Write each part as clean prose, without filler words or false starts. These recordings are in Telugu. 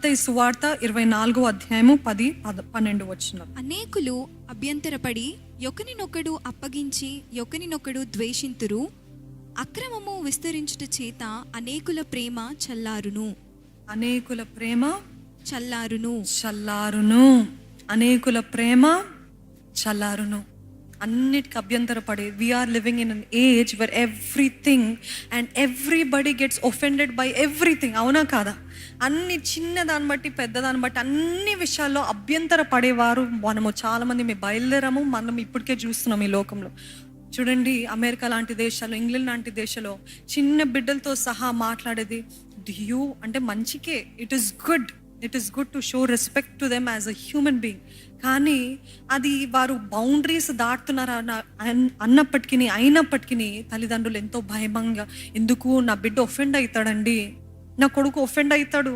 మత్తయి సువార్త 24వ అధ్యాయము 10-12 వచనం. అనేకులు అభ్యంతరపడి ఒకనినొకడు అప్పగించి ఒకనినొకడు ద్వేషింతురు. అక్రమము విస్తరించుట చేత అనేకుల ప్రేమ చల్లారును. అనేకుల ప్రేమ చల్లారును. చల్లారును. అనేకుల ప్రేమ చల్లారును. అన్నిటికి అభ్యంతరపడే we are living in an age where everything and everybody gets offended by everything. అవునా కాదా? అన్ని చిన్నదాన్ని బట్టి పెద్దదాన్ని బట్టి అన్ని విషయాల్లో అభ్యంతర పడేవారు మనము చాలామంది మేము బయలుదేరాము. మనం ఇప్పటికే చూస్తున్నాం ఈ లోకంలో. చూడండి, అమెరికా లాంటి దేశాలు, ఇంగ్లాండ్ లాంటి దేశాల్లో చిన్న బిడ్డలతో సహా మాట్లాడేది డ్యూ అంటే మంచికే. It is good to show respect to them as a human being. కానీ అది వారు బౌండరీస్ దాటుతున్నారా అయినప్పటికీ తల్లిదండ్రులు ఎంతో భయంగా, ఎందుకు నా బిడ్డ ఒఫెండ్ అవుతాడండి, నా కొడుకు ఒఫెండ్ అవుతాడు,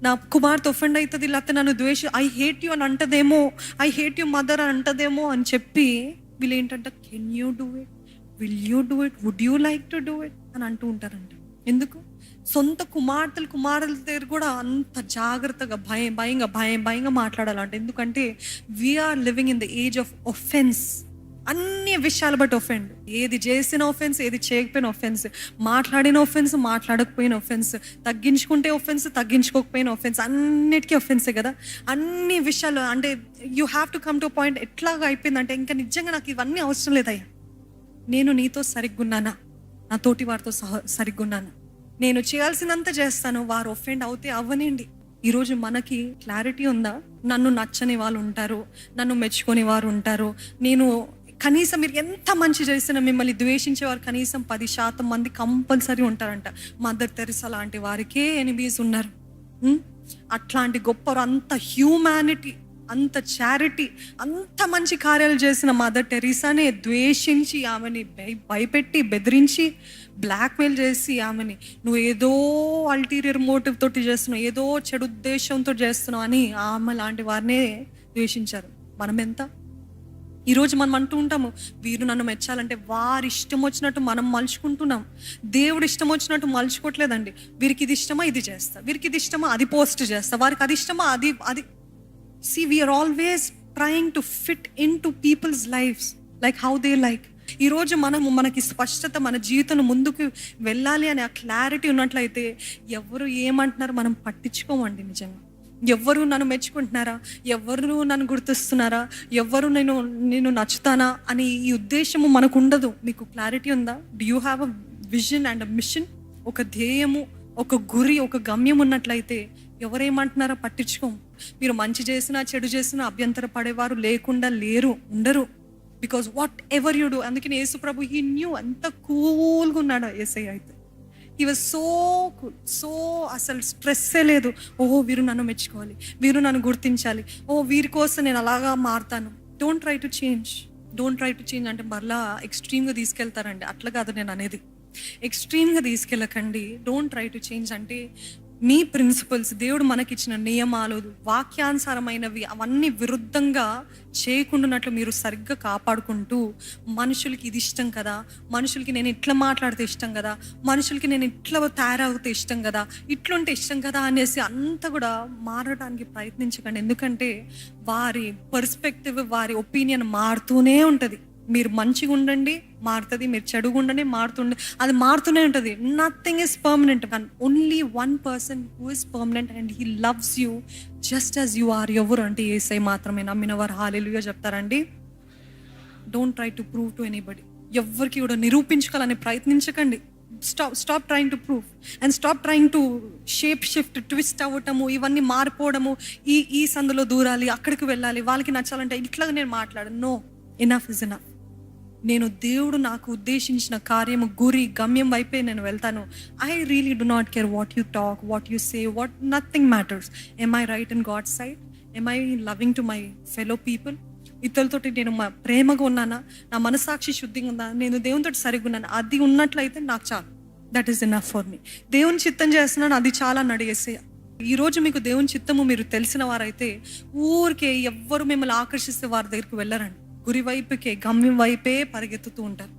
నా కుమార్తె ఒఫెండ్ అవుతుంది, లేకపోతే నన్ను ఐ హేట్ యూ అని అంటదేమో, ఐ హేట్ యూ మదర్ అని అంటదేమో అని చెప్పి వీళ్ళు ఏంటంటే can you do it, will you do it, would you like to do it అని అంటూ ఉంటారంట. ఎందుకు? సొంత కుమారుల దగ్గర కూడా అంత జాగ్రత్తగా భయంగా మాట్లాడాలంట. ఎందుకంటే we are living in the age of offence. అన్ని విషయాలు బట్టి ఒఫెండ్. ఏది చేసిన ఒఫెన్స్, ఏది చేయకపోయిన ఒఫెన్స్, మాట్లాడిన ఒఫెన్స్, మాట్లాడకపోయిన ఒఫెన్స్, తగ్గించుకుంటే ఒఫెన్స్, తగ్గించుకోకపోయిన ఒఫెన్స్, అన్నిటికీ ఒఫెన్సే కదా. అన్ని విషయాలు అంటే you have to come to point. ఎట్లాగా అయిపోయిందంటే ఇంకా నిజంగా నాకు ఇవన్నీ అవసరం లేదయ్యా, నేను నీతో సరిగ్గున్నానా, నా తోటి వారితో సరిగ్గున్నానా, నేను చేయాల్సినంత చేస్తాను, వారు ఒఫెండ్ అవుతే అవ్వనండి. ఈరోజు మనకి క్లారిటీ ఉందా? నన్ను నచ్చని వాళ్ళు ఉంటారు, నన్ను మెచ్చుకొని వారు ఉంటారు. నేను కనీసం మీరు ఎంత మంచి చేసినా మిమ్మల్ని ద్వేషించేవారు కనీసం 10% మంది కంపల్సరీ ఉంటారంట. మదర్ తెరిసా లాంటి వారికే ఎనిమీస్ ఉన్నారు. అట్లాంటి గొప్ప అంత హ్యూమానిటీ, అంత చారిటీ, అంత మంచి కార్యాలు చేసిన మదర్ టెరిసానే ద్వేషించి ఆమెని భయపెట్టి బెదిరించి బ్లాక్మెయిల్ చేసి ఆమెని నువ్వు ఏదో అల్టీరియర్ మోటివ్ తోటి చేస్తున్నావు, ఏదో చెడు ఉద్దేశంతో చేస్తున్నావు అని ఆమె లాంటి వారినే ద్వేషించారు. మనం ఎంత? ఈరోజు మనం అంటూ ఉంటాము వీరు నన్ను మెచ్చాలంటే వారి ఇష్టం వచ్చినట్టు మనం మలుచుకుంటున్నాం. దేవుడు ఇష్టం వచ్చినట్టు మలుచుకోవట్లేదండి. వీరికి ఇది ఇష్టమా ఇది చేస్తా, వీరికి ఇది ఇష్టమా అది పోస్ట్ చేస్తా, వారికి అది ఇష్టమా అది. See, we are always trying to fit into people's lives like how they like. ఈరోజు మనకి స్పష్టత, మన జీవితం ముందుకు వెళ్ళాలి అనే ఆ క్లారిటీ ఉన్నట్లయితే ఎవరు ఏమంటున్నారు మనం పట్టించుకోమండి. నిజంగా ఎవరు నన్ను మెచ్చుకుంటున్నారా, ఎవరు నన్ను గుర్తిస్తున్నారా, ఎవరు నేను నచ్చుతానా అని ఈ ఉద్దేశము మనకు ఉండదు. మీకు క్లారిటీ ఉందా? Do you have a vision and a mission? ఒక ధ్యేయము, ఒక గురి, ఒక గమ్యం ఉన్నట్లయితే ఎవరేమంటున్నారో పట్టించుకోం. మీరు మంచి చేసినా చెడు చేసినా అభ్యంతర పడేవారు లేకుండా ఉండరు. Because what ever you do. అందుకని యేసు ప్రభు హీ న్యూ, ఎంత కూల్గా ఉన్నాడు యేసయ్య అయితే. He was so cool, so అసలు స్ట్రెస్సే లేదు. ఓహో వీరు నన్ను మెచ్చుకోవాలి, వీరు నన్ను గుర్తించాలి, వీరి కోసం నేను అలాగా మారుతాను. డోంట్ ట్రై టు చేంజ్ అంటే మరలా ఎక్స్ట్రీమ్గా తీసుకెళ్తారండి. అట్లా కాదు నేను అనేది. ఎక్స్ట్రీమ్గా తీసుకెళ్ళకండి. డోంట్ ట్రై టు చేంజ్ అంటే మీ ప్రిన్సిపల్స్, దేవుడు మనకిచ్చిన నియమాలు, వాక్యానుసారమైనవి అవన్నీ విరుద్ధంగా చేయకుండానట్లు మీరు సరిగ్గా కాపాడుకుంటూ, మనుషులకి ఇది ఇష్టం కదా, మనుషులకి నేను ఇట్లా మాట్లాడితే ఇష్టం కదా, మనుషులకి నేను ఇట్లా తయారవుతే ఇష్టం కదా, ఇట్లుంటే ఇష్టం కదా అనేసి అంతా కూడా మారడానికి ప్రయత్నించకండి. ఎందుకంటే వారి పర్స్పెక్టివ్, వారి ఒపీనియన్ మారుతూనే ఉంటుంది. మీరు మంచిగా ఉండండి మారుతుంది, మీరు చెడుగా ఉండండి మారుతుండే, అది మారుతూనే ఉంటుంది. Nothing is permanent. Only one person who is permanent and he loves you just as you are. ఎవరు అంటే యేసయ్య మాత్రమే. నమ్మినవారు హల్లెలూయా చెప్తారండి. Don't try to prove to anybody. ఎవరికి కూడా నిరూపించుకోవాలని ప్రయత్నించకండి. Stop trying to prove and stop trying to shift, twist అవ్వటము, ఇవన్నీ మారిపోవడము, ఈ సందులో దూరాలి, అక్కడికి వెళ్ళాలి, వాళ్ళకి నచ్చాలంటే ఇట్లాగా నేను మాట్లాడను. No, enough is enough. దేవుడు నాకు ఉద్దేశించిన కార్యము, గురి, గమ్యం వైపే నేను వెళ్తాను. I really do not care what you talk, what you say, nothing matters. Am I right in God's side? Am I loving to my fellow people? ఇతరులతోటి నేను ప్రేమగా ఉన్నానా, నా మనసాక్షి శుద్ధిగా ఉందా, నేను దేవునితో సరిగ్గా ఉన్నాను, అది ఉన్నట్లయితే నాకు చాలు. That is enough for me. దేవుని చిత్తం చేస్తున్నాను, అది చాలా నడిగేసే. ఈరోజు మీకు దేవుని చిత్తము మీరు తెలిసిన వారైతే ఊరికే ఎవ్వరు మిమ్మల్ని ఆకర్షిస్తే వారి దగ్గరికి వెళ్ళరండి. గురి వైపుకే, గమ్యం వైపే పరిగెత్తుతూ ఉంటారు.